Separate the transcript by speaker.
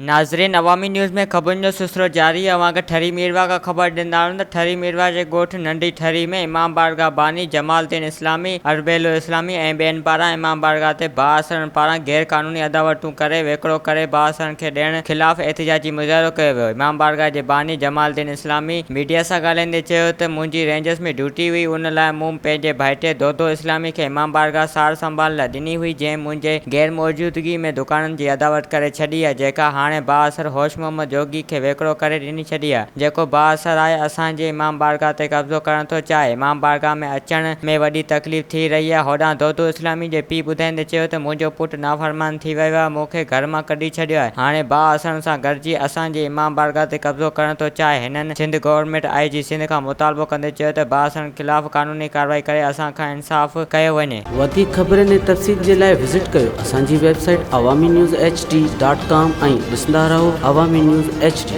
Speaker 1: नाज़रीन, अवामी न्यूज़ में ख़बरुनि जो सिलसिलो जारी है। अवां खे ठरी मीरवाह का ख़बर ॾींदा आहियूं त ठरी मीरवाह जे ॻोठ नंढी ठरी में इमाम बारगाह बानी जमालदीन इस्लामी اربيلو इस्लामी ऐं ॿियनि पारां इमाम बारगाह ते भाउरनि पारां गैर क़ानूनी अदावतूं करे वेकिरो करे भाउरनि खे ॾियण ख़िलाफ़ एहतिजाजी मुज़ाहिरो कयो वियो। इमाम बारगाह जे बानी जमालदीन इस्लामी मीडिया सां ॻाल्हाईंदे चयो त मुंहिंजी रेंजर्स में ड्यूटी हुई, उन लाइ मूं पंहिंजे भाइटे दोदो इस्लामी खे इमाम बारगाह सार संभाल लाइ ॾिनी हुई, जंहिं मुंहिंजे गैर मौजूदगी में दुकाननि जी अदावत करे छॾी आहे, जेका हाणे बासर होश मोहम्मद जोगी खे वेकिरो करे ॾिनी छॾी आहे, जेको बासर आहे असांजे इमाम बारगाह ते कब्ज़ो करण थो चाहे। इमाम बारगाह में अचण में वॾी तकलीफ़ थी रही आहे। होॾां दोदो इस्लामी जे पीउ ॿुधाईंदे चयो त मुंहिंजो पुटु नाफ़रमान थी वियो आहे, मूंखे घर मां कढी छॾियो आहे, हाणे बासरनि सां गॾिजी असांजे इमाम बारगाह ते कब्ज़ो करण थो चाहे। हिननि सिंध गवर्नमेंट IG सिंध खां मुतालबो कंदे चयो त बासरनि ख़िलाफ़ क़ानूनी कार्रवाई करे असां खां इंसाफ़ कयो वञे।
Speaker 2: वधीक ख़बरनि ऐं तफ़सील जे लाइ विज़िट कयो असांजी वेबसाइट awamiNewsHD.com ऐं ॾिसंदा रहो अवामी न्यूज़ HD।